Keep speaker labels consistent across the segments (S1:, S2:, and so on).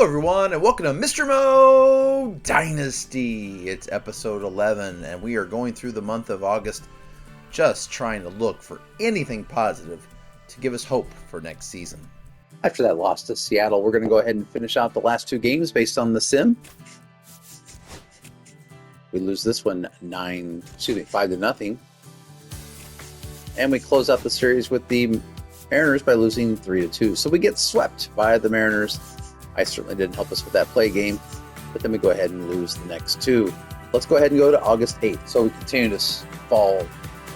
S1: Hello everyone and welcome to Mr. Mo Dynasty. It's episode 11 and we are going through the month of August just trying to look for anything positive to give us hope for next season.
S2: After that loss to Seattle, we're going to go ahead and finish out the last two games based on the sim. We lose this one 5-0. And we close out the series with the Mariners by losing 3-2. So we get swept by the Mariners. I certainly didn't help us with that play game, but then we go ahead and lose the next two. Let's go ahead and go to August 8th. So we continue to fall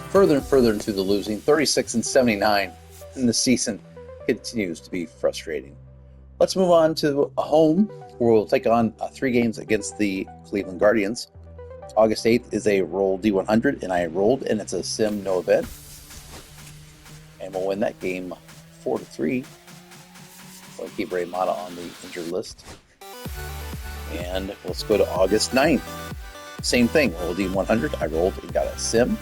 S2: further and further into the losing, 36-79, and the season continues to be frustrating. Let's move on to a home where we'll take on 3 games against the Cleveland Guardians. August 8th is a roll D100, and I rolled, and it's a sim no event. And we'll win that game 4-3. We'll keep Ray Mata on the injured list. And let's go to August 9th. Same thing, roll D100. I rolled and got a sim.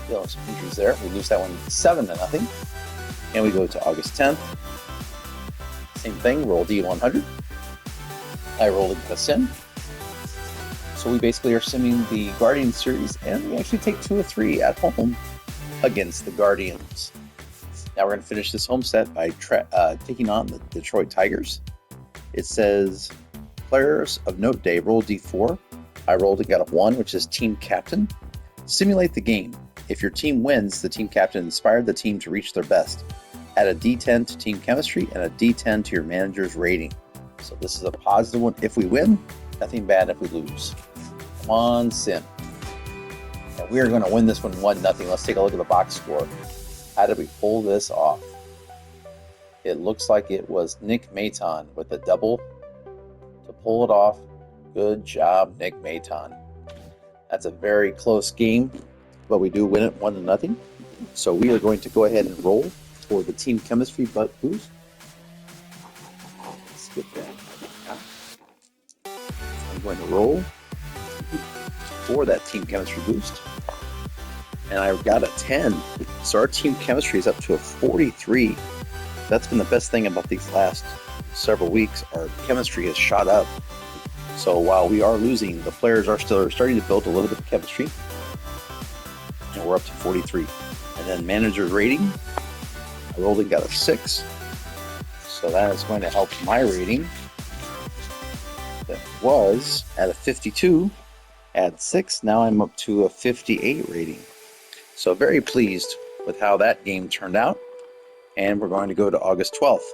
S2: Still some injuries there. We lose that one 7-0. And we go to August 10th. Same thing, roll D100. I rolled and got a sim. So we basically are simming the Guardians series, and we actually take 2 of 3 at home against the Guardians. Now we're going to finish this home set by taking on the Detroit Tigers. It says, players of note day, roll D4. I rolled and got a 1, which is team captain. Simulate the game. If your team wins, the team captain inspired the team to reach their best. Add a D10 to team chemistry and a D10 to your manager's rating. So this is a positive one if we win, nothing bad if we lose. Come on, sim. And we are going to win this one 1-0. Let's take a look at the box score. How did we pull this off? It looks like it was Nick Maton with a double to pull it off. Good job, Nick Maton. That's a very close game, but we do win it 1-0. So we are going to go ahead and roll for the team chemistry butt boost. Skip that. I'm going to roll for that team chemistry boost. And I got a 10. So our team chemistry is up to a 43. That's been the best thing about these last several weeks. Our chemistry has shot up. So while we are losing, the players are still starting to build a little bit of chemistry. And we're up to 43. And then manager's rating, I rolled and got a 6. So that is going to help my rating. That was at a 52, add 6, now I'm up to a 58 rating. So very pleased with how that game turned out. And we're going to go to August 12th.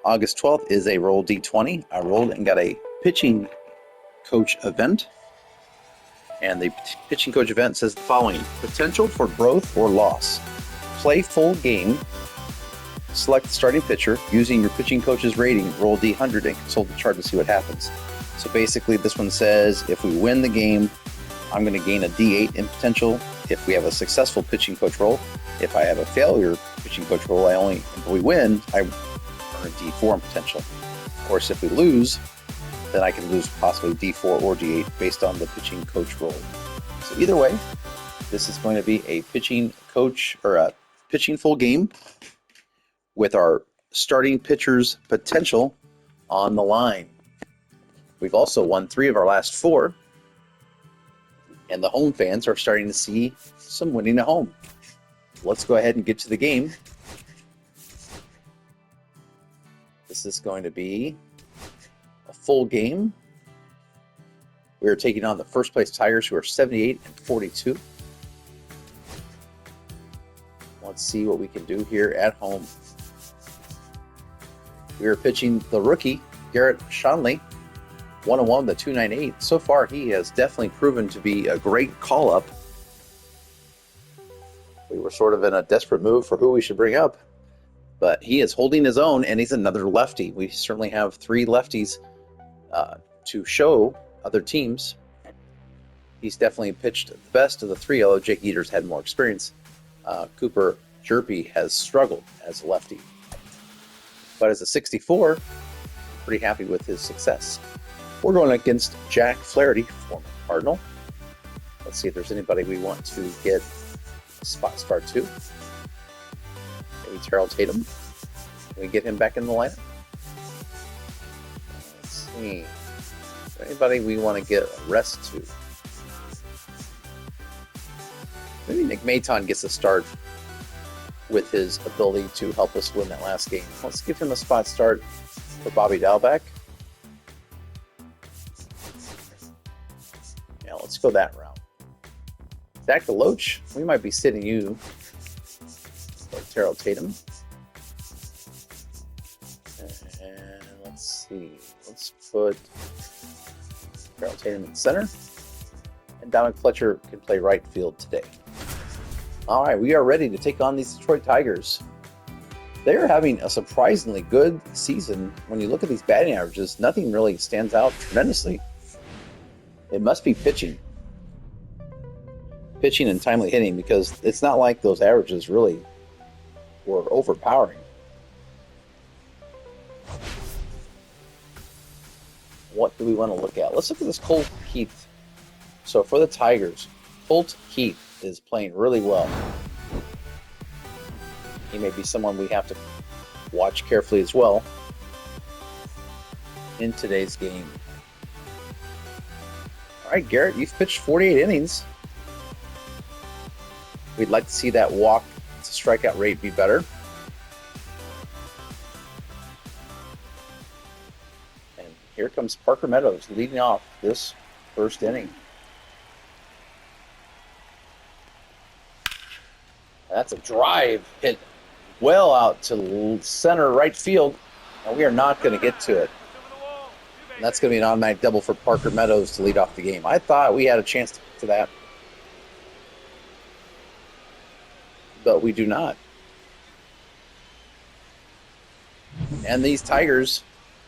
S2: August 12th is a roll D20. I rolled and got a pitching coach event. And the pitching coach event says the following: potential for growth or loss. Play full game. Select the starting pitcher using your pitching coach's rating. Roll D100 and consult the chart to see what happens. So basically this one says if we win the game, I'm going to gain a D8 in potential if we have a successful pitching coach roll. If I have a failure pitching coach roll, if we win, I earn a D4 in potential. Of course, if we lose, then I can lose possibly D4 or D8 based on the pitching coach roll. So either way, this is going to be a pitching coach or a pitching full game with our starting pitcher's potential on the line. We've also won 3 of our last 4, and the home fans are starting to see some winning at home. Let's go ahead and get to the game. This is going to be a full game. We are taking on the first place Tigers, who are 78-42. Let's see what we can do here at home. We are pitching the rookie, Garrett Shanley, 101 to 298. So far, he has definitely proven to be a great call-up. We were sort of in a desperate move for who we should bring up, but he is holding his own, and he's another lefty. We certainly have 3 lefties to show other teams. He's definitely pitched the best of the 3, although Jake Eater's had more experience. Cooper Jerpy has struggled as a lefty. But as a 64, pretty happy with his success. We're going against Jack Flaherty, former Cardinal. Let's see if there's anybody we want to get spot start 2. Maybe Terrell Tatum. Can we get him back in the lineup? Let's see. Is there anybody we want to get a rest to? Maybe Nick Maton gets a start with his ability to help us win that last game. Let's give him a spot start for Bobby Dalbeck. Yeah, let's go that route. Zach DeLoach, we might be sitting you. Like Terrell Tatum. And let's see. Let's put Terrell Tatum in center. And Dominic Fletcher can play right field today. All right, we are ready to take on these Detroit Tigers. They're having a surprisingly good season. When you look at these batting averages, nothing really stands out tremendously. It must be pitching and timely hitting, because it's not like those averages really were overpowering. What do we want to look at? Let's look at this Colt Keith. So for the Tigers, Colt Keith is playing really well. He may be someone we have to watch carefully as well in today's game. All right, Garrett, you've pitched 48 innings. We'd like to see that walk to strikeout rate be better. And here comes Parker Meadows leading off this first inning. That's a drive hit well out to center right field, and we are not going to get to it. And that's going to be an automatic double for Parker Meadows to lead off the game. I thought we had a chance to that, but we do not. And these Tigers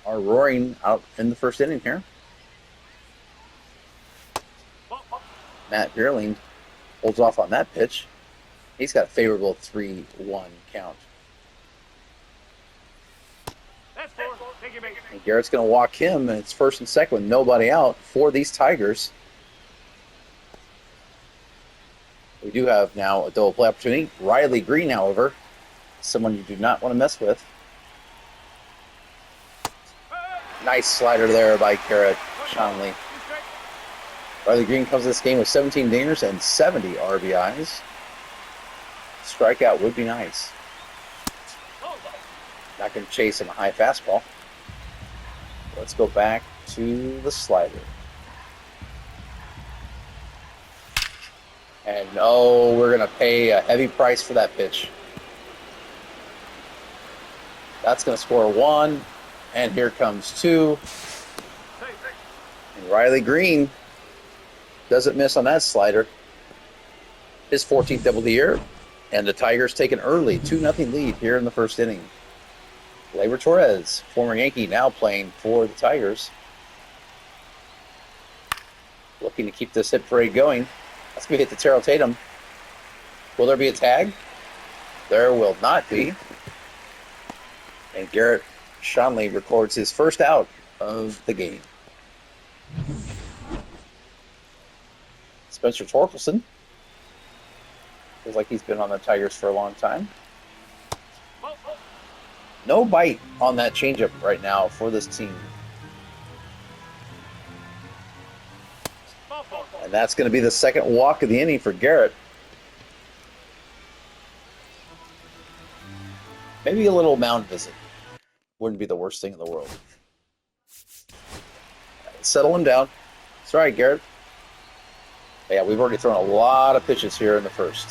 S2: are roaring out in the first inning here. Matt Beerling holds off on that pitch. He's got a favorable 3-1 count. And Garrett's going to walk him, and it's first and second with nobody out for these Tigers. We do have now a double play opportunity. Riley Green, however, someone you do not want to mess with. Nice slider there by Garrett Shanley. Riley Green comes to this game with 17 dingers and 70 RBIs. Strikeout would be nice. Not going to chase him a high fastball. Let's go back to the slider. And no, we're going to pay a heavy price for that pitch. That's going to score 1. And here comes 2. And Riley Green doesn't miss on that slider. His 14th double of the year. And the Tigers take an early 2-0 lead here in the first inning. Gleyber Torres, former Yankee, now playing for the Tigers. Looking to keep this hit parade going. That's going to hit to Terrell Tatum. Will there be a tag? There will not be. And Garrett Shanley records his first out of the game. Spencer Torkelson. Feels like he's been on the Tigers for a long time. No bite on that changeup right now for this team. And that's going to be the second walk of the inning for Garrett. Maybe a little mound visit wouldn't be the worst thing in the world. Settle him down. It's all right, Garrett. Yeah, we've already thrown a lot of pitches here in the first.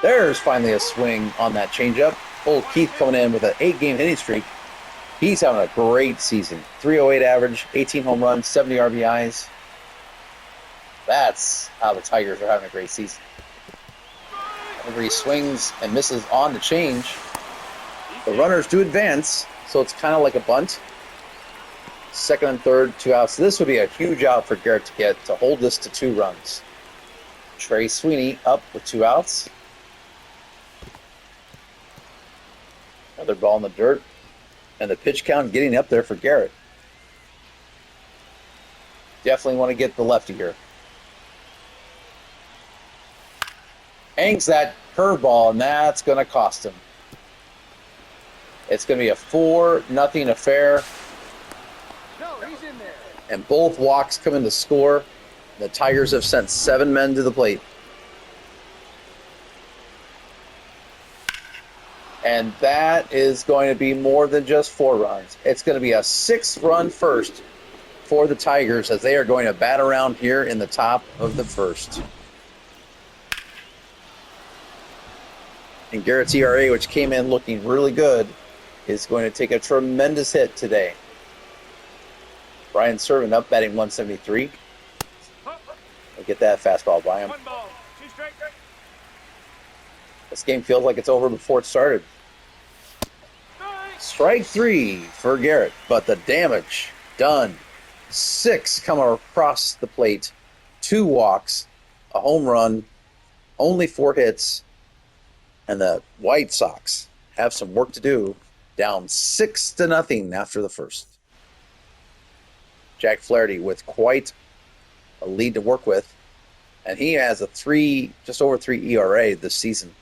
S2: There's finally a swing on that changeup. Old Keith coming in with an 8-game hitting streak. He's having a great season. 308 average, 18 home runs, 70 RBIs. That's how the Tigers are having a great season. Whenever he swings and misses on the change, the runners do advance, so it's kind of like a bunt. Second and third, 2 outs. This would be a huge out for Garrett to get to hold this to 2 runs. Trey Sweeney up with 2 outs. Another ball in the dirt. And the pitch count getting up there for Garrett. Definitely want to get the lefty here. Hangs that curveball, and that's going to cost him. It's going to be a 4-0 affair.
S3: No, he's in there.
S2: And both walks come in to score. The Tigers have sent 7 men to the plate. And that is going to be more than just 4 runs. It's going to be a 6-run first for the Tigers as they are going to bat around here in the top of the first. And Garrett's ERA, which came in looking really good, is going to take a tremendous hit today. Brian Servant up, batting 173. We'll get that fastball by him. This game feels like it's over before it started. Strike 3 for Garrett, but the damage done. 6 come across the plate, 2 walks, a home run, only 4 hits, and the White Sox have some work to do, down 6-0 after the first. Jack Flaherty with quite a lead to work with, and he has a just over 3 ERA this season,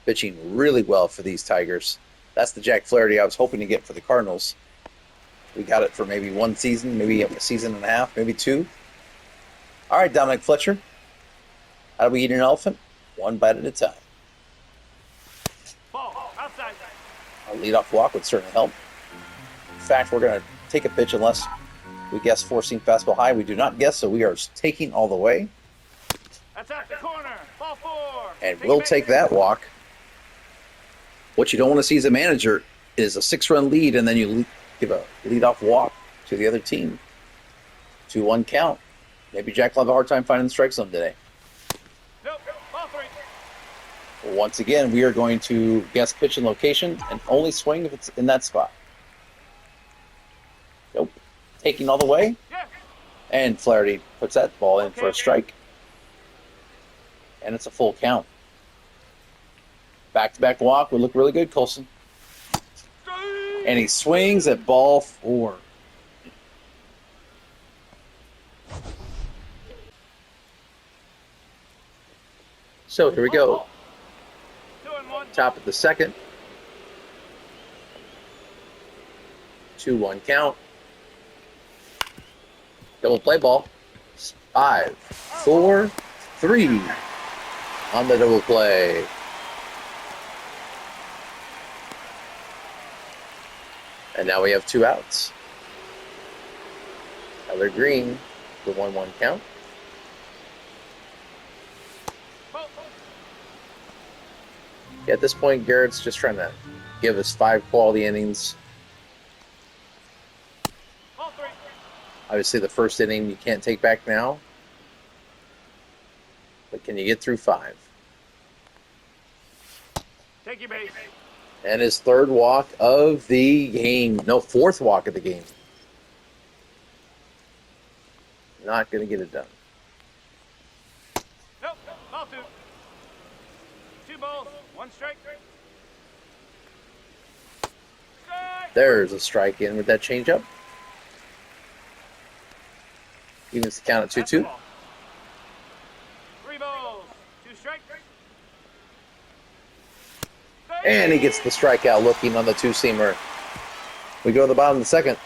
S2: pitching really well for these Tigers. That's the Jack Flaherty I was hoping to get for the Cardinals. We got it for maybe 1 season, maybe a season and a half, maybe 2. All right, Dominic Fletcher. How do we eat an elephant? 1 bite at a time.
S3: Ball, outside.
S2: A leadoff walk would certainly help. In fact, we're going to take a pitch unless we guess 4-seam fastball high. We do not guess, so we are taking all the way.
S3: That's at the corner. Ball 4.
S2: And we'll take that walk. What you don't want to see as a manager is a 6-run lead, and then you give a leadoff walk to the other team. 2-1 count. Maybe Jack will have a hard time finding the strike zone today.
S3: Nope, ball 3.
S2: Once again, we are going to guess pitch and location and only swing if it's in that spot. Nope. Taking all the way.
S3: Yeah.
S2: And Flaherty puts that ball in for a strike. And it's a full count. Back-to-back walk would look really good, Colson. And he swings at ball 4. So here we go.
S3: 2-1.
S2: Top of the second. 2-1 count. Double play ball. 5, 4, 3 on the double play. And now we have 2 outs. Tyler Green, the 1-1 count. At this point, Garrett's just trying to give us 5 quality innings.
S3: Ball 3.
S2: Obviously, the first inning you can't take back now. But can you get through 5?
S3: Take your base.
S2: And his 3rd walk of the game. No, 4th walk of the game. Not going to get it done.
S3: Nope, ball 2. 2 balls, 1 strike. Strike.
S2: There's a strike in with that changeup. Evens the count at 2-2.
S3: 3 balls, 2 strikes.
S2: And he gets the strikeout looking on the 2-seamer. We go to the bottom of the second.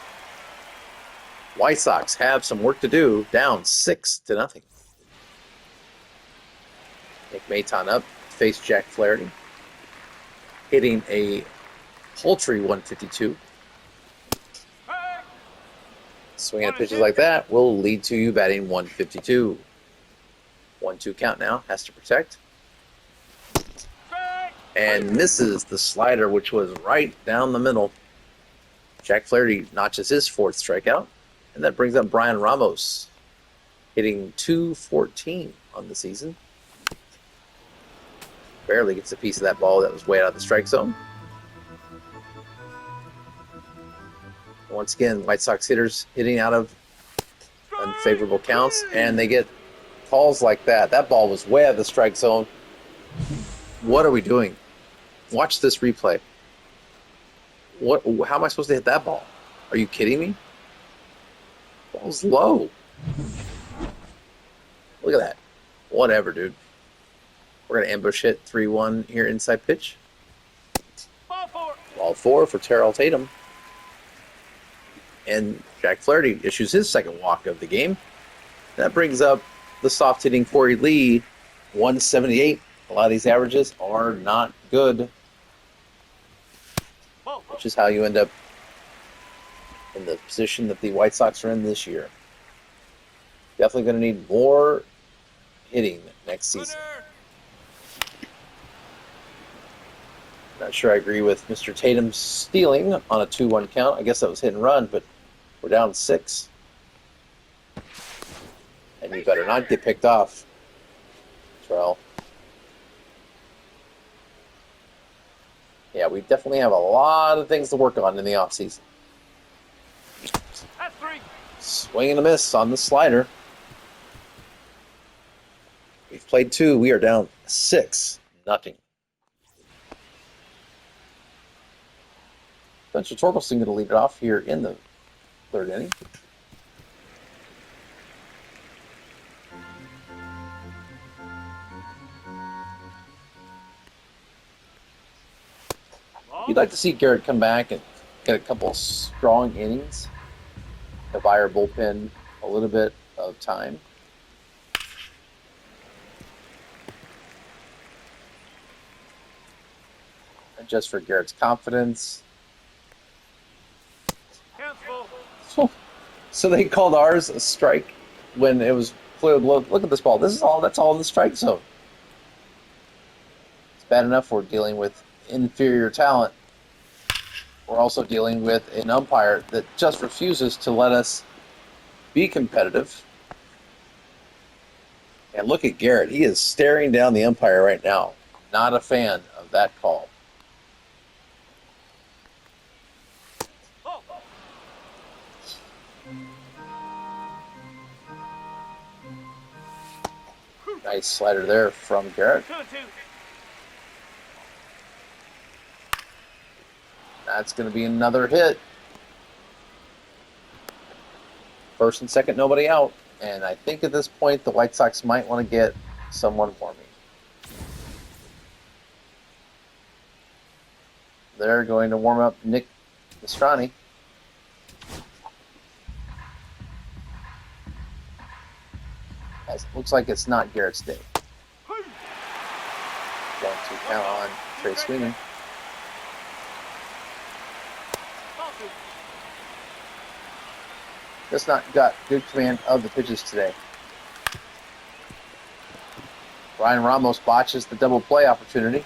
S2: White Sox have some work to do, down 6-0. Nick Maton up, face Jack Flaherty. Hitting a paltry 152. Swinging at pitches like that will lead to you batting 152. 1-2 count now, has to protect. And misses the slider, which was right down the middle. Jack Flaherty notches his 4th strikeout. And that brings up Brian Ramos, hitting .214 on the season. Barely gets a piece of that ball that was way out of the strike zone. Once again, White Sox hitters hitting out of unfavorable counts, and they get calls like that. That ball was way out of the strike zone. What are we doing? Watch this replay. How am I supposed to hit that ball? Are you kidding me? Ball's low. Look at that. Whatever, dude. We're going to ambush hit 3-1 here inside pitch.
S3: Ball four.
S2: Ball 4 for Terrell Tatum. And Jack Flaherty issues his second walk of the game. That brings up the soft hitting Corey Lee, 178. A lot of these averages are not good,
S3: Ball.
S2: which is how you end up in the position that the White Sox are in this year. Definitely going to need more hitting next season.
S3: Winner.
S2: Not sure I agree with Mr. Tatum stealing on a 2-1 count. I guess that was hit and run, but we're down 6. And you better not get picked off, Terrell. Yeah, we definitely have a lot of things to work on in the offseason.
S3: That's 3.
S2: Swing and a miss on the slider. We've played 2. We are down 6-0. Spencer Torkelson going to lead it off here in the 3rd inning. You'd like to see Garrett come back and get a couple of strong innings to buy our bullpen a little bit of time. And just for Garrett's confidence.
S3: Hands full.
S2: So they called ours a strike when it was clear. Look at this ball. That's all in the strike zone. It's bad enough we're dealing with inferior talent. We're also dealing with an umpire that just refuses to let us be competitive. And look at Garrett. He is staring down the umpire right now. Not a fan of that call.
S3: Ball.
S2: Nice slider there from Garrett.
S3: 2-2.
S2: That's going to be another hit. First and second, nobody out. And I think at this point, the White Sox might want to get someone for me. They're going to warm up Nick Mastrani. As it looks like it's not Garrett's day. 1-2 count on Trey Sweeney.
S3: Ball 2.
S2: Just not got good command of the pitches today. Ryan Ramos botches the double play opportunity,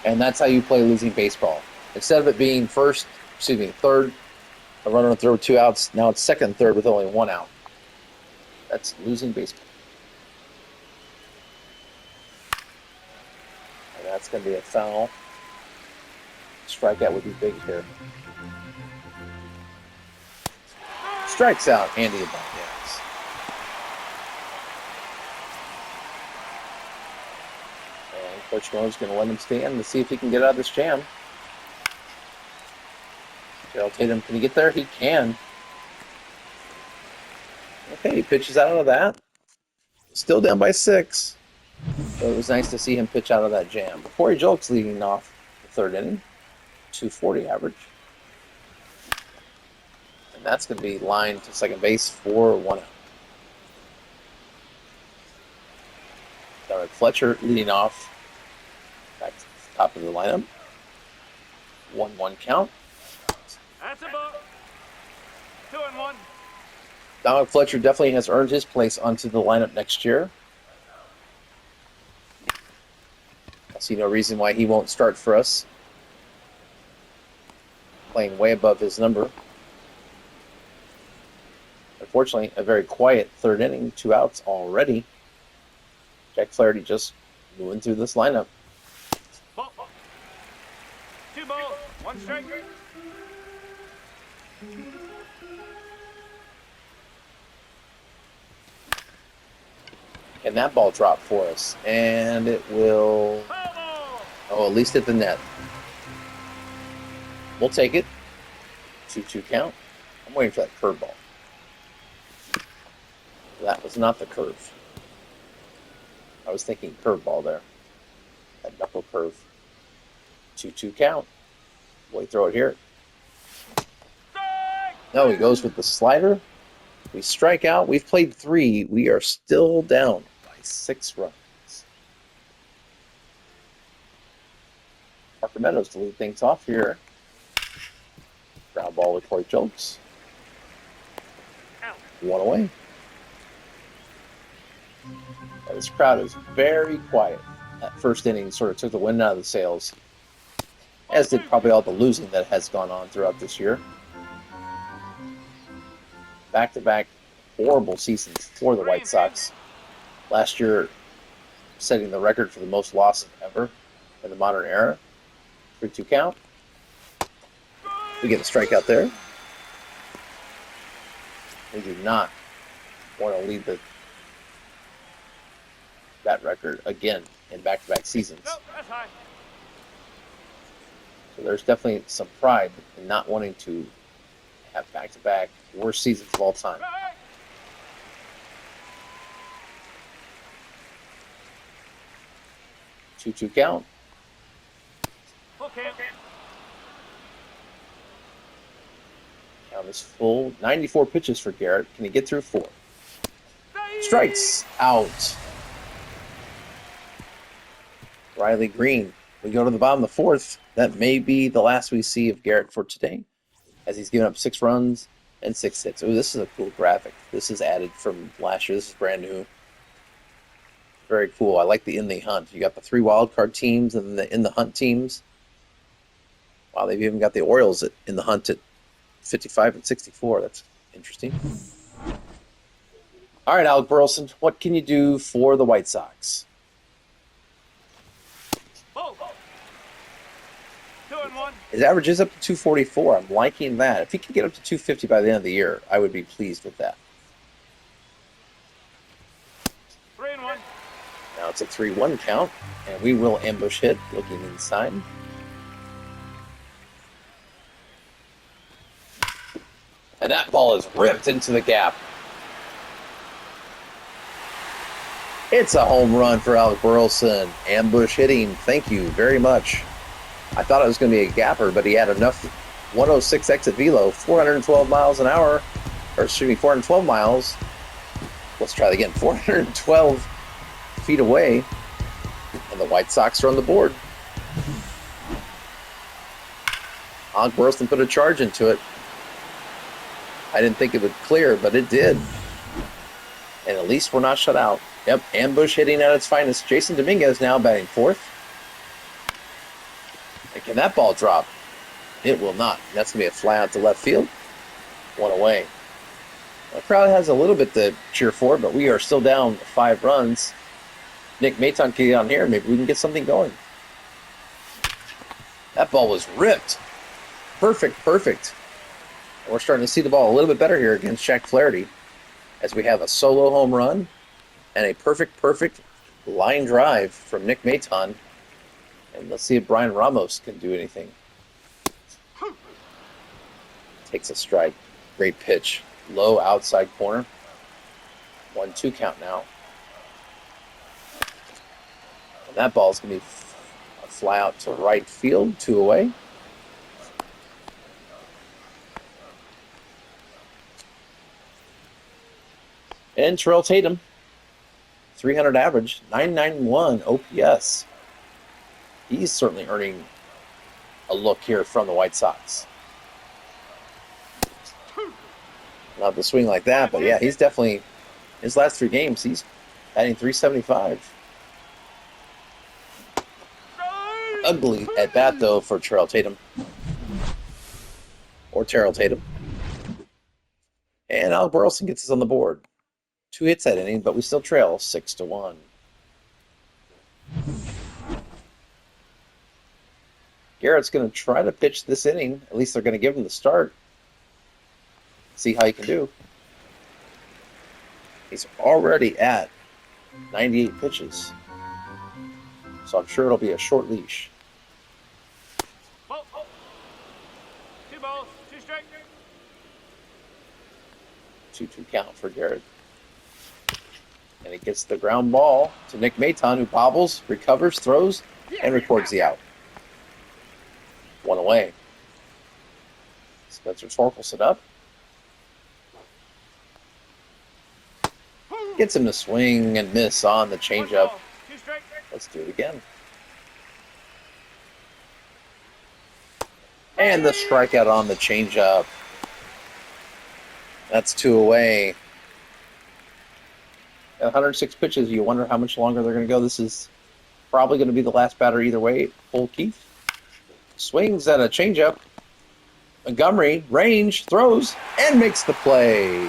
S2: and that's how you play losing baseball. Instead of it being third, a runner on third with 2 outs, now it's second and third with only 1 out. That's losing baseball. And that's going to be a foul. Strikeout would be big here. Strikes out Andy Ibanez. And Coach Moe's going to let him stand to see if he can get out of this jam. Terrell Tatum, can he get there? He can. Okay, he pitches out of that. Still down by 6. So it was nice to see him pitch out of that jam. Corey Julks leading off the 3rd inning. 240 average. And that's going to be lined to second base for 1 out. Derek Fletcher leading off. Back to the top of the lineup. 1-1 count.
S3: That's a ball. 2-1.
S2: Dominic Fletcher definitely has earned his place onto the lineup next year. I see no reason why he won't start for us. Playing way above his number. Unfortunately, a very quiet 3rd inning, 2 outs already. Jack Flaherty just moving through this lineup.
S3: Ball. 2 balls. 1 strike.
S2: Can that ball drop for us? And it will...
S3: Ball.
S2: Oh, at least hit the net. We'll take it. 2-2 count. I'm waiting for that curveball. That was not the curve. I was thinking curveball there. That knuckle curve. 2-2 count. Will he throw it here? No, he goes with the slider. We strike out. We've played 3. We are still down by 6 runs. Parker Meadows to lead things off here. Ground ball with Corey Jokes. 1 away. Now, this crowd is very quiet. That first inning sort of took the wind out of the sails, as did probably all the losing that has gone on throughout this year. Back-to-back horrible seasons for the White Sox. Last year, setting the record for the most losses ever in the modern era. 3-2 count. We get a strikeout there. We do not want to lead that record again in back-to-back seasons.
S3: Nope, that's high.
S2: So there's definitely some pride in not wanting to have back-to-back worst seasons of all time.
S3: Right.
S2: 2-2 count.
S3: Full count.
S2: Count is full. 94 pitches for Garrett. Can he get through 4? Strikes out. Riley Green. We go to the bottom of the 4th. That may be the last we see of Garrett for today, as he's given up 6 runs and 6 hits. Oh, this is a cool graphic. This is added from last year. This is brand new. Very cool. I like the in the hunt. You got the 3 wildcard teams and the in the hunt teams. Wow, they've even got the Orioles in the hunt at 55 and 64. That's interesting. All right, Alec Burleson, what can you do for the White Sox?
S3: Oh. 2-1.
S2: His average is up to 244. I'm liking that. If he can get up to 250 by the end of the year, I would be pleased with that.
S3: 3-1.
S2: Now it's a 3-1 count, and we will ambush hit looking inside. And that ball is ripped into the gap. It's a home run for Alec Burleson. Ambush hitting. Thank you very much. I thought it was going to be a gapper, but he had enough 106 exit velo, 412 miles an hour, or excuse me, 412 miles. Let's try it again. 412 feet away, and the White Sox are on the board. Alec Burleson put a charge into it. I didn't think it would clear, but it did. And at least we're not shut out. Yep, ambush hitting at its finest. Jason Dominguez now batting 4th. And can that ball drop? It will not. That's going to be a fly out to left field. 1 away. The crowd has a little bit to cheer for, but we are still down 5 runs. Nick Maton can get on here. Maybe we can get something going. That ball was ripped. Perfect. We're starting to see the ball a little bit better here against Jack Flaherty, as we have a solo home run and a perfect line drive from Nick Maton. And let's see if Brian Ramos can do anything. Takes a strike. Great pitch. Low outside corner. 1-2 count now. And that ball's going to be a fly out to right field. 2 away. And Terrell Tatum, 300 average, 991 OPS. He's certainly earning a look here from the White Sox. Not the swing like that, but yeah, he's definitely, his last 3 games, he's batting 375. Ugly at bat, though, for Terrell Tatum. Or Terrell Tatum. And Alec Burleson gets us on the board. 2 hits that inning, but we still trail 6-1. Garrett's going to try to pitch this inning. At least they're going to give him the start. See how he can do. He's already at 98 pitches. So I'm sure it'll be a short leash.
S3: 2 balls, 2 strikes.
S2: 2-2 count for Garrett. And he gets the ground ball to Nick Maton, who bobbles, recovers, throws, and records the out. 1 away. Spencer Torkelson up. Gets him to swing and miss on the changeup. Let's do it again. And the strikeout on the changeup. That's 2 away. At 106 pitches, you wonder how much longer they're going to go. This is probably going to be the last batter either way. Full Keith swings at a changeup. Montgomery, range, throws, and makes the play.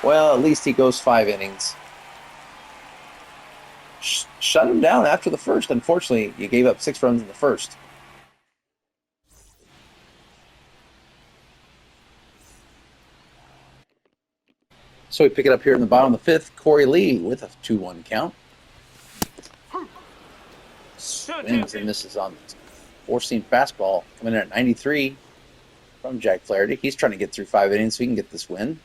S2: Well, at least he goes 5 innings. Shut him down after the first. Unfortunately, you gave up 6 runs in the first. So we pick it up here in the bottom of the 5th. Corey Lee with a 2-1 count. Swings and misses on the four-seam fastball. Coming in at 93 from Jack Flaherty. He's trying to get through 5 innings so he can get this win.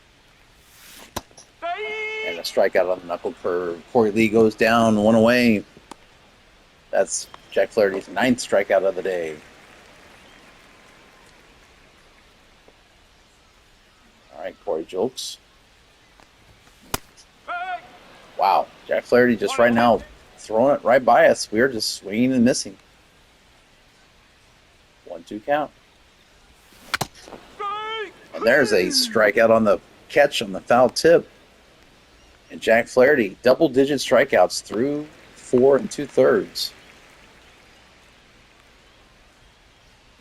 S2: And a strikeout on the knuckle curve. Corey Lee goes down 1 away. That's Jack Flaherty's 9th strikeout of the day. All right, Corey Jolks. Wow, Jack Flaherty just right now throwing it right by us. We're just swinging and missing. 1-2 count. And there's a strikeout on the catch on the foul tip. And Jack Flaherty, double-digit strikeouts through 4 2/3.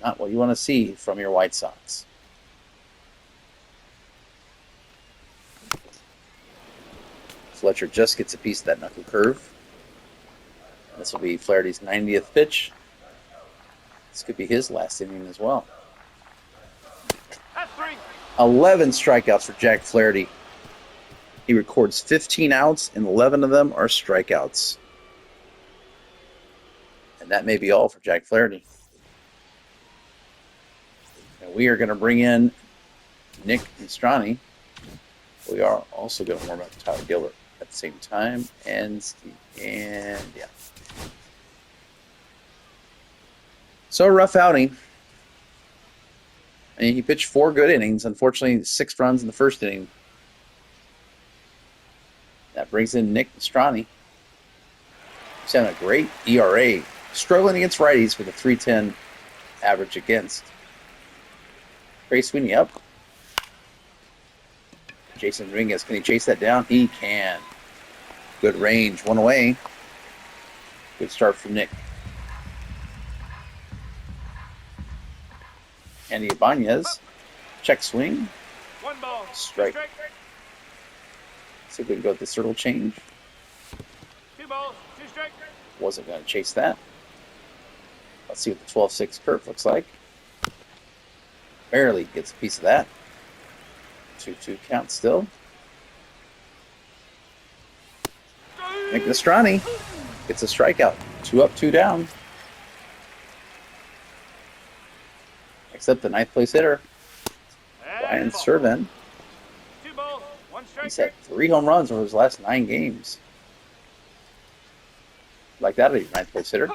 S2: Not what you want to see from your White Sox. Fletcher just gets a piece of that knuckle curve. This will be Flaherty's 90th pitch. This could be his last inning as well. 11 strikeouts for Jack Flaherty. He records 15 outs, and 11 of them are strikeouts. And that may be all for Jack Flaherty. And we are going to bring in Nick Mastrani. We are also going to warm up Tyler Gilbert at the same time. And yeah. So a rough outing. And he pitched 4 good innings. Unfortunately, 6 runs in the first inning. That brings in Nick Mastrani. He's having a great ERA. Struggling against righties with a 3.10 average against. Trey Sweeney up. Jason Dominguez, can he chase that down? He can. Good range, 1 away. Good start from Nick. Andy Ibanez, check swing.
S3: 1 ball.
S2: Strike. See if we can go with the circle change.
S3: 2 balls. 2 strikes.
S2: Wasn't going to chase that. Let's see what the 12-6 curve looks like. Barely gets a piece of that. 2-2 count still. Nick Mastrani gets a strikeout. 2 up, 2 down. Except the 9th place hitter, Brian Serven.
S3: 2 balls. 1 strike.
S2: He's had 3 home runs over his last 9 games. Like that, your 9th place hitter.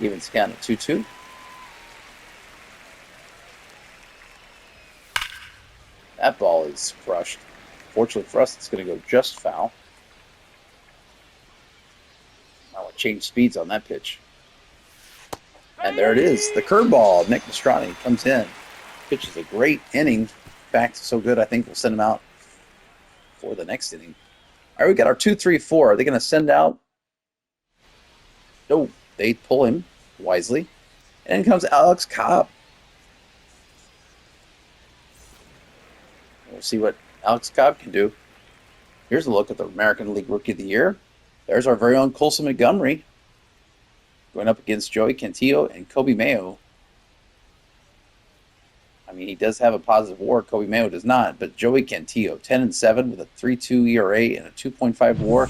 S2: Even scan at 2-2. That ball is crushed. Fortunately for us, it's going to go just foul. I want to change speeds on that pitch. And there it is, the curveball. Nick Mastrani comes in. Pitches a great inning. In fact, so good, I think we'll send him out for the next inning. All right, we got our 2-3-4. Are they going to send out? No, they pull him wisely. And in comes Alex Cobb. We'll see what Alex Cobb can do. Here's a look at the American League Rookie of the Year. There's our very own Colson Montgomery going up against Joey Cantillo and Kobe Mayo. I mean, he does have a positive WAR. Kobe Mayo does not, but Joey Cantillo, 10-7 with a 3.2 ERA and a 2.5 WAR.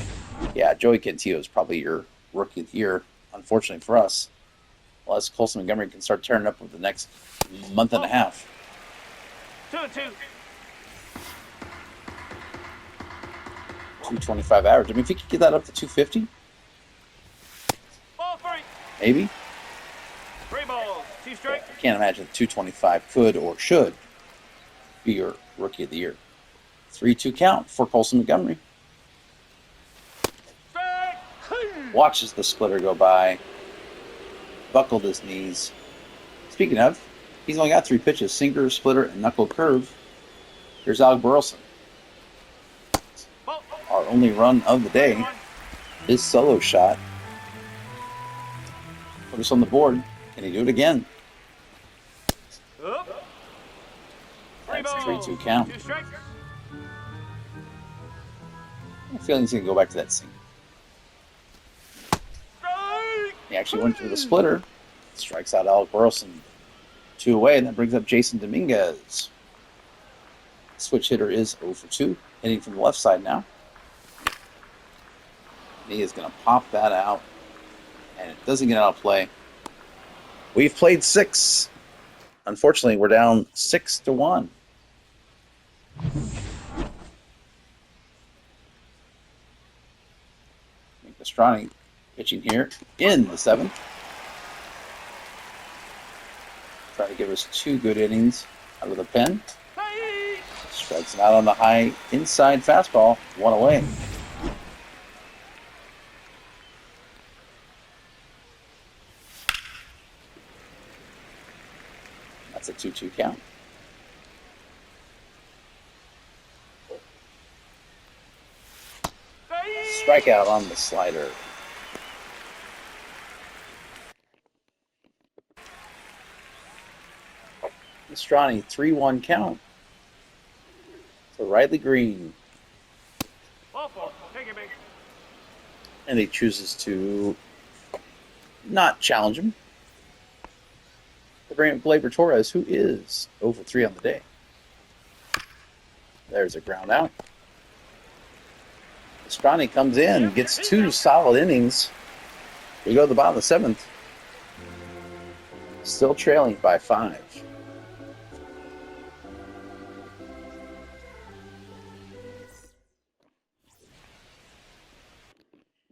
S2: Yeah, Joey Cantillo is probably your Rookie of the Year, unfortunately for us. Unless Colson Montgomery can start turning up over the next month and a half.
S3: 2-2.
S2: 225 average. I mean, if he could get that up to 250,
S3: Ball 3.
S2: Maybe.
S3: 3 balls, 2 strikes.
S2: I can't imagine 225 could or should be your rookie of the year. 3-2 count for Colson Montgomery.
S3: Strike!
S2: Watches the splitter go by. Buckled his knees. Speaking of, he's only got 3 pitches: sinker, splitter, and knuckle curve. Here's Alec Burleson.
S3: Ball.
S2: Our only run of the day. His solo shot. Put us on the board. Can he do it again?
S3: Up. 3
S2: That's a
S3: balls,
S2: 3-2 count.
S3: 2 strikes.
S2: I'm feeling he's going to go back to that sinker.
S3: Strike!
S2: He actually went through the splitter. Strikes out Alec Burleson. 2 away, and that brings up Jason Dominguez. Switch hitter is 0 for 2. Hitting from the left side now. He is going to pop that out. And it doesn't get out of play. We've played 6. Unfortunately, we're down 6-1. Pastrani pitching here in the 7th. Try to give us 2 good innings out of the pen.
S3: Hey!
S2: Strikes him out on the high inside fastball. 1 away. That's a 2-2 count. Strikeout on the slider. Pastrani, 3-1 count. So Riley Green.
S3: Ball four. Take it, big.
S2: And he chooses to not challenge him. They bring up Gleyber Torres, who is 0 for 3 on the day. There's a ground out. Pastrani comes in, gets 2 solid innings. We go to the bottom of the 7th. Still trailing by 5.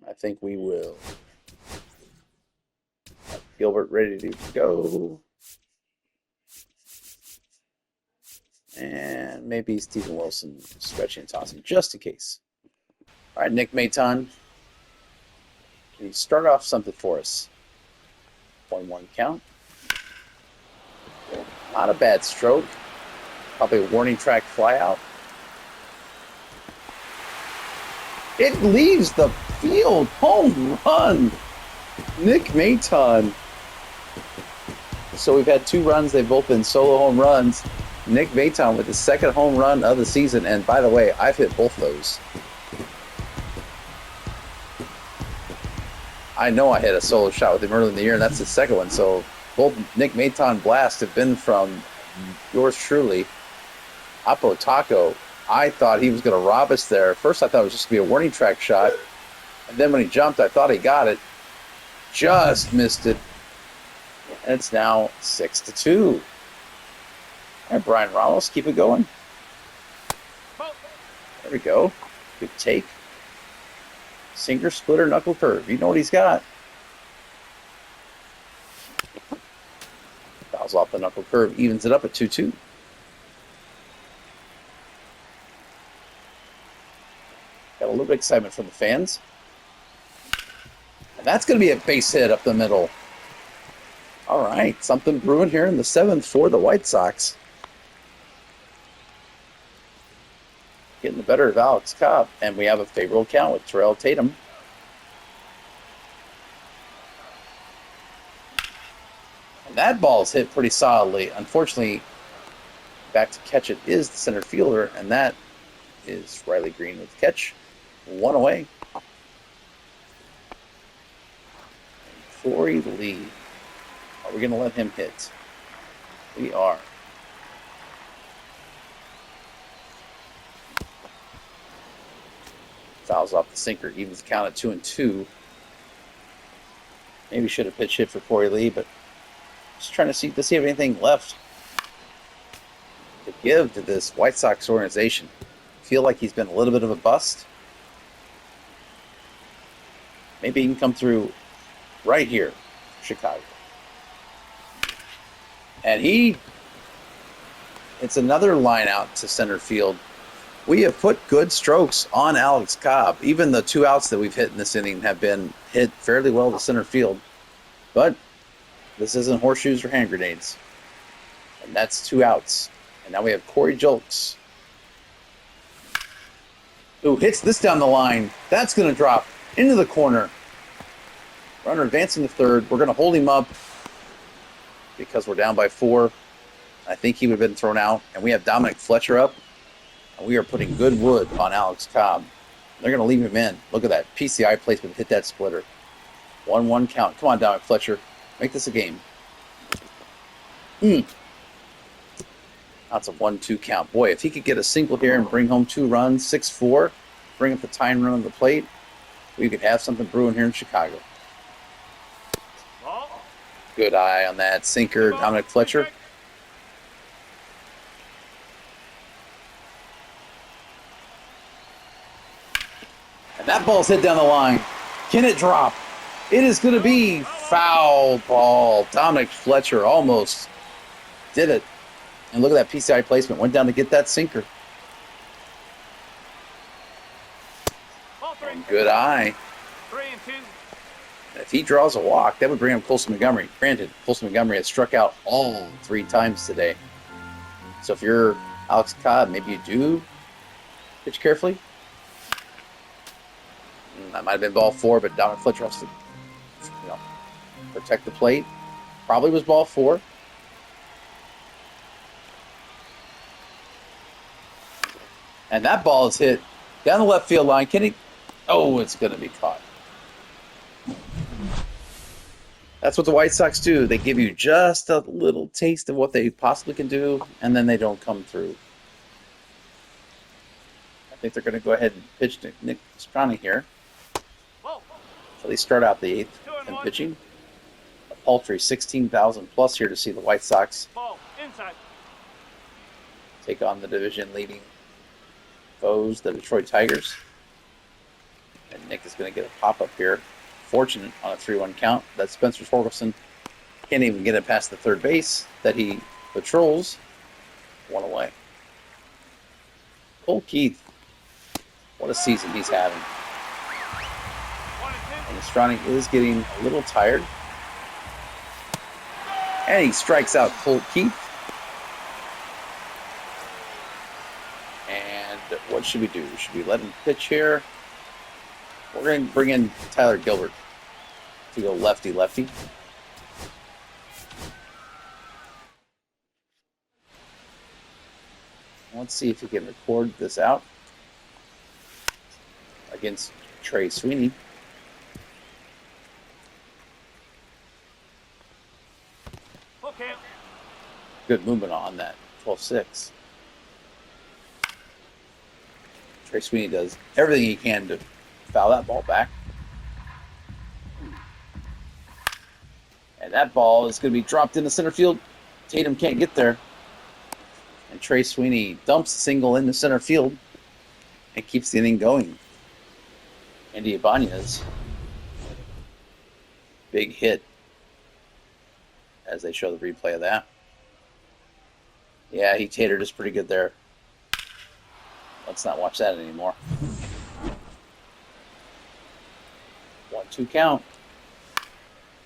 S2: I think we will. Gilbert ready to go. And maybe Stephen Wilson stretching and tossing just in case. All right, Nick Maton. Can you start off something for us? 1-1 count. Not a bad stroke. Probably a warning track flyout. It leaves the field. Home run. Nick Maton. So we've had 2 runs. They've both been solo home runs. Nick Maton with his 2nd home run of the season. And by the way, I've hit both those. I know I hit a solo shot with him early in the year, and that's the 2nd one. So both Nick Maton blasts have been from yours truly. Apo Taco. I thought he was going to rob us there. First, I thought it was just going to be a warning track shot. And then when he jumped, I thought he got it. Just missed it. And it's now 6-2. All right, Brian Ramos, keep it going. There we go. Good take. Sinker, splitter, knuckle curve. You know what he's got. Fouls off the knuckle curve, evens it up at 2-2. Got a little bit of excitement from the fans. And that's going to be a base hit up the middle. All right, something brewing here in the 7th for the White Sox. Getting the better of Alex Cobb, and we have a favorable count with Terrell Tatum. And that ball's hit pretty solidly. Unfortunately, back to catch it is the center fielder, and that is Riley Green with the catch. 1 away. Corey Lee. Are we going to let him hit? We are. Fouls off the sinker, evens the count at 2-2. Maybe should have pitch hit for Corey Lee, but just trying to see if anything left to give to this White Sox organization. Feel like he's been a little bit of a bust. Maybe he can come through right here. Chicago. And it's another line out to center field. We have put good strokes on Alex Cobb. Even the 2 outs that we've hit in this inning have been hit fairly well to center field. But this isn't horseshoes or hand grenades. And that's 2 outs. And now we have Corey Julks, who hits this down the line. That's going to drop into the corner. Runner advancing to third. We're going to hold him up because we're down by 4. I think he would have been thrown out. And we have Dominic Fletcher up. And we are putting good wood on Alex Cobb. They're going to leave him in. Look at that PCI placement. Hit that splitter. 1-1 count. Come on, Dominic Fletcher. Make this a game. That's a 1-2 count. Boy, if he could get a single here and bring home 2 runs, 6-4, bring up the tying run on the plate, we could have something brewing here in Chicago.
S3: Ball.
S2: Good eye on that sinker, Dominic Fletcher. And that ball's hit down the line. Can it drop? It is going to be foul ball. Dominic Fletcher almost did it. And look at that PCI placement. Went down to get that sinker.
S3: Ball 3.
S2: And good eye.
S3: 3-2.
S2: If he draws a walk, that would bring up Colson Montgomery. Granted, Colson Montgomery has struck out all 3 times today. So if you're Alex Cobb, maybe you do pitch carefully. That might have been ball 4, but Dominic Fletcher has to, protect the plate. Probably was ball 4. And that ball is hit down the left field line. Can he? Oh, it's going to be caught. That's what the White Sox do. They give you just a little taste of what they possibly can do, and then they don't come through. I think they're going to go ahead and pitch to Nick Strani here.
S3: Ball.
S2: So they start out the 8th and
S3: 2-1.
S2: pitching. A paltry 16,000 plus here to see the White Sox
S3: Ball. Inside.
S2: take on the division leading foes, the Detroit Tigers. And Nick is going to get a pop-up here. Fortunate on a 3-1 count that Spencer Torkelson can't even get it past the third base that he patrols. 1 away. Cole Keith, what a season he's having.
S3: 1-2.
S2: And Estrani is getting a little tired. And he strikes out Cole Keith. And what should we do? Should we let him pitch here? We're going to bring in Tyler Gilbert to go lefty-lefty. Let's see if he can record this out against Trey Sweeney.
S3: Full count.
S2: Good movement on that 12-6. Trey Sweeney does everything he can to foul that ball back. And that ball is going to be dropped into center field. Tatum can't get there. And Trey Sweeney dumps a single into center field and keeps the inning going. Andy Ibanez, big hit as they show the replay of that. Yeah, he tatered us pretty good there. Let's not watch that anymore. 1-2 count.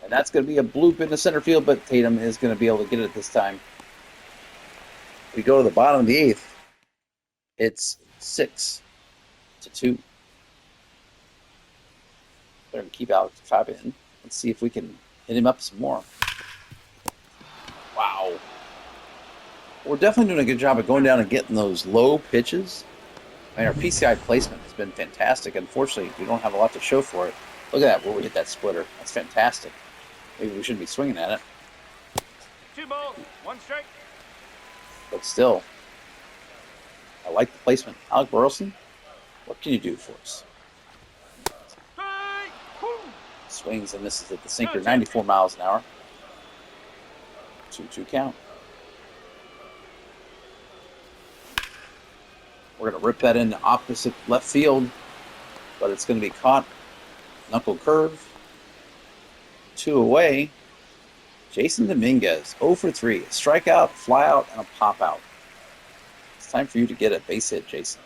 S2: And that's going to be a bloop in the center field, but Tatum is going to be able to get it this time. We go to the bottom of the 8th. It's 6-2. They're going to keep Alex Cobb in. Let's see if we can hit him up some more. Wow. We're definitely doing a good job of going down and getting those low pitches. I mean, our PCI placement has been fantastic. Unfortunately, we don't have a lot to show for it. Look at that, where we hit that splitter. That's fantastic. Maybe we shouldn't be swinging at it.
S3: 2 balls. 1 strike.
S2: But still, I like the placement. Alec Burleson, what can you do for us?
S3: Strike. Woo.
S2: Swings and misses at the sinker, 94 miles an hour. 2-2 count. We're going to rip that into opposite left field, but it's going to be caught. Knuckle curve. 2 away. Jason Dominguez, 0 for 3. A strikeout, flyout, and a pop out. It's time for you to get a base hit, Jason.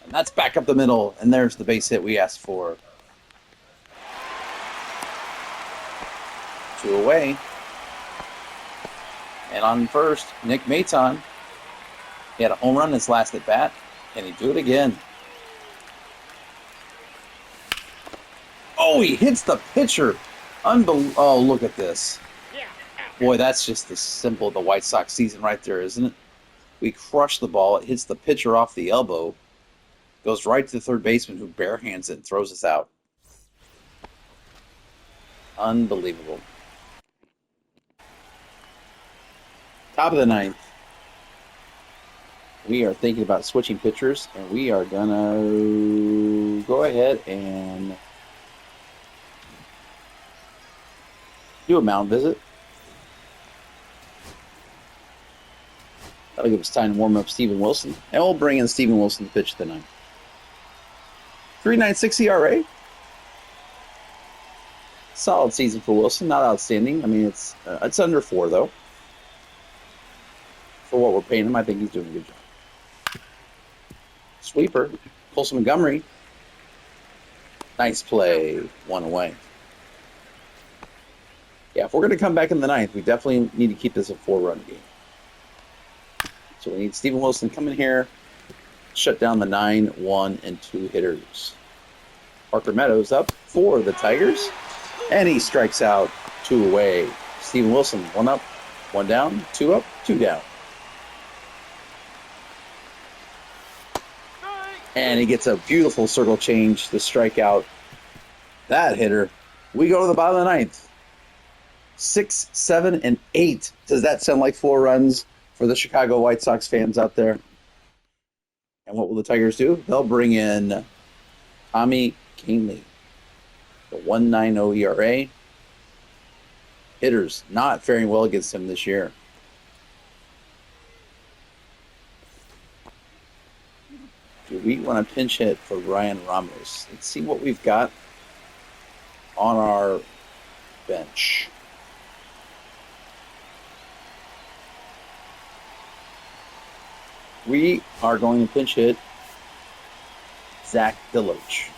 S2: And that's back up the middle, and there's the base hit we asked for. 2 away. And on first, Nick Maton. He had a home run his last at bat. Can he do it again? Oh, he hits the pitcher. Oh, look at this. Boy, that's just the symbol of the White Sox season right there, isn't it? We crush the ball. It hits the pitcher off the elbow. Goes right to the third baseman who barehands it and throws us out. Unbelievable. Top of the ninth. We are thinking about switching pitchers, and we are going to go ahead and do a mound visit. That'll give us time to warm up Steven Wilson, and we'll bring in Steven Wilson to pitch the ninth. 3.96 ERA. Solid season for Wilson, not outstanding. I mean, it's under 4, though. For what we're paying him, I think he's doing a good job. Sweeper, Colson Montgomery. Nice play, 1 away. Yeah, if we're going to come back in the ninth, we definitely need to keep this a 4-run game. So we need Steven Wilson to come in here, shut down the 9, 1, and 2 hitters. Parker Meadows up for the Tigers, and he strikes out, 2 away. Steven Wilson, 1 up, 1 down, 2 up, 2 down. And he gets a beautiful circle change to strike out that hitter. We go to the bottom of the ninth. 6, 7, and 8. Does that sound like 4 runs for the Chicago White Sox fans out there? And what will the Tigers do? They'll bring in Tommy Kahnle, the 1.90 ERA. Hitters not faring well against him this year. Do we want to pinch hit for Ryan Ramos? Let's see what we've got on our bench. We are going to pinch hit Zach Deloach.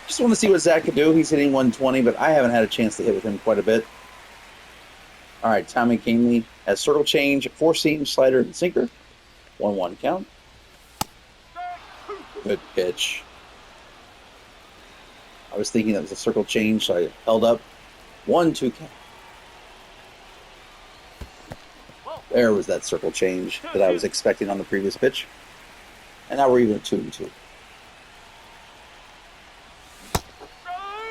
S2: Just want to see what Zach can do. He's hitting 120, but I haven't had a chance to hit with him quite a bit. All right, Tommy Kahnle has circle change, 4-seam, slider, and sinker. 1-1 count. Good pitch. I was thinking that was a circle change, so I held up. 1-2 count. There was that circle change that I was expecting on the previous pitch. And now we're even at 2-2.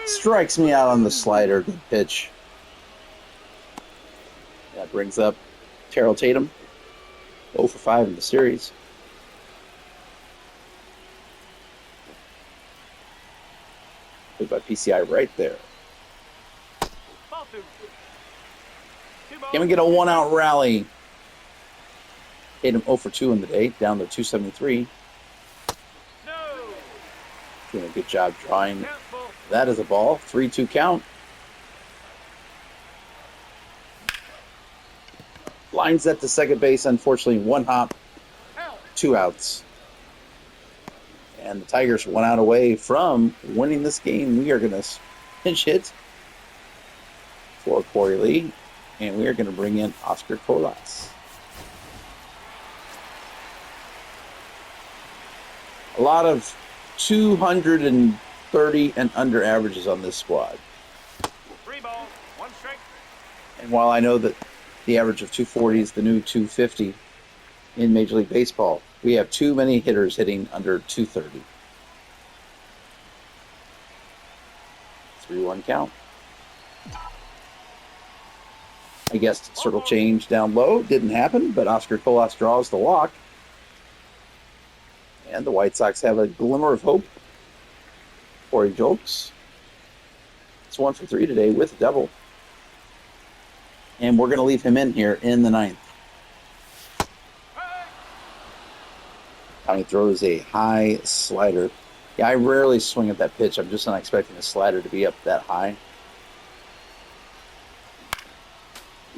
S2: Strikes me out on the slider. Good pitch. That brings up Terrell Tatum. 0 for 5 in the series. Put by PCI right there. Can we get a 1-out rally? Tatum 0 for 2 in the day, down to 273. Doing a good job drawing that as a ball. 3-2 count. Lines that to second base, unfortunately, 1 hop, 2 outs. And the Tigers 1 out away from winning this game. We are going to pinch hit for Corey Lee, and we are going to bring in Oscar Colas. A lot of 230 and under averages on this squad.
S3: 3 balls, 1 strike.
S2: And while I know that the average of 240 is the new 250 in Major League Baseball, we have too many hitters hitting under 230. 3-1 count. I guess circle change down low didn't happen, but Oscar Colas draws the walk. And the White Sox have a glimmer of hope. Corey Jolks. It's 1 for 3 today with a double. And we're going to leave him in here in the ninth. Tommy throws a high slider. Yeah, I rarely swing at that pitch. I'm just not expecting the slider to be up that high.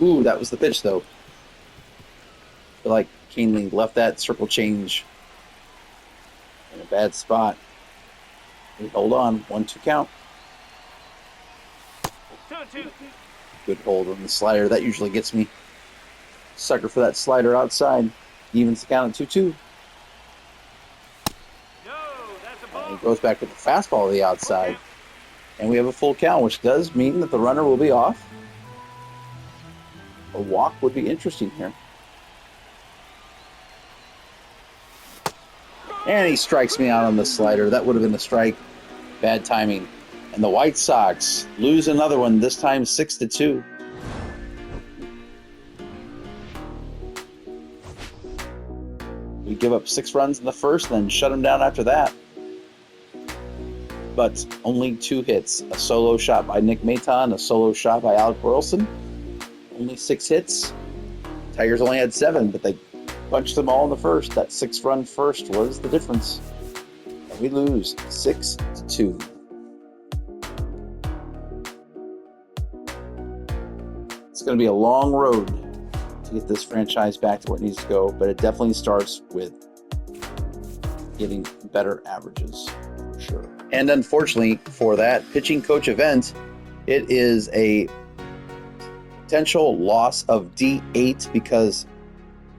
S2: Ooh, that was the pitch, though. I feel like Canely left that circle change in a bad spot. Hold on. 1-2 count.
S3: 2-2.
S2: Good hold on the slider. That usually gets me. Sucker for that slider outside. Evens the count at 2-2.
S3: No, that's a
S2: And
S3: ball.
S2: he goes back with the fastball to the outside. And we have a full count, which does mean that the runner will be off. A walk would be interesting here. And he strikes me out on the slider. That would have been a strike. Bad timing. And the White Sox lose another one, this time 6-2. We give up 6 runs in the first, then shut them down after that. But only 2 hits. A solo shot by Nick Maton, a solo shot by Alec Burleson. Only 6 hits. Tigers only had 7, but they punched them all in the first. That 6-run first was the difference. And we lose 6-2. It's going to be a long road to get this franchise back to where it needs to go, but it definitely starts with getting better averages, for sure. And unfortunately for that pitching coach event, it is a potential loss of D8 because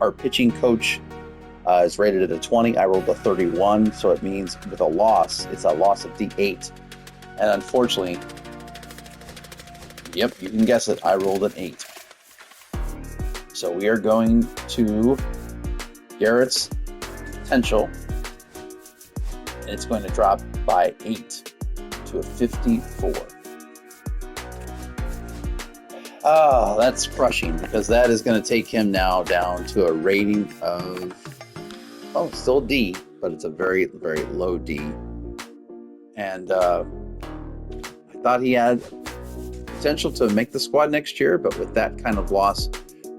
S2: our pitching coach is rated at a 20. I rolled a 31, so it means with a loss, it's a loss of D8. And unfortunately, yep, you can guess it, I rolled an 8. So we are going to Garrett's potential, and it's going to drop by 8 to a 54. Oh, that's crushing because that is going to take him now down to a rating of, oh, still D, but it's a very, very low D. And I thought he had potential to make the squad next year, but with that kind of loss,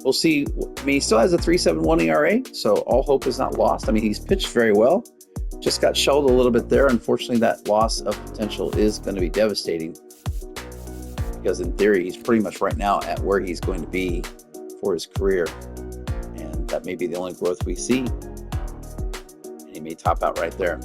S2: we'll see. I mean, he still has a 3.71 ERA, so all hope is not lost. I mean, he's pitched very well. Just got shelled a little bit there. Unfortunately, that loss of potential is going to be devastating because in theory, he's pretty much right now at where he's going to be for his career. And that may be the only growth we see. And he may top out right there.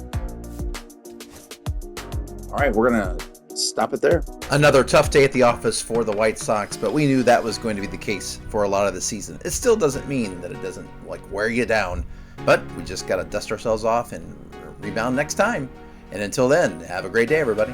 S2: All right, we're going to stop it there.
S1: Another tough day at the office for the White Sox, but we knew that was going to be the case for a lot of the season. It still doesn't mean that it doesn't wear you down, but we just got to dust ourselves off and rebound next time. And until then, have a great day, everybody.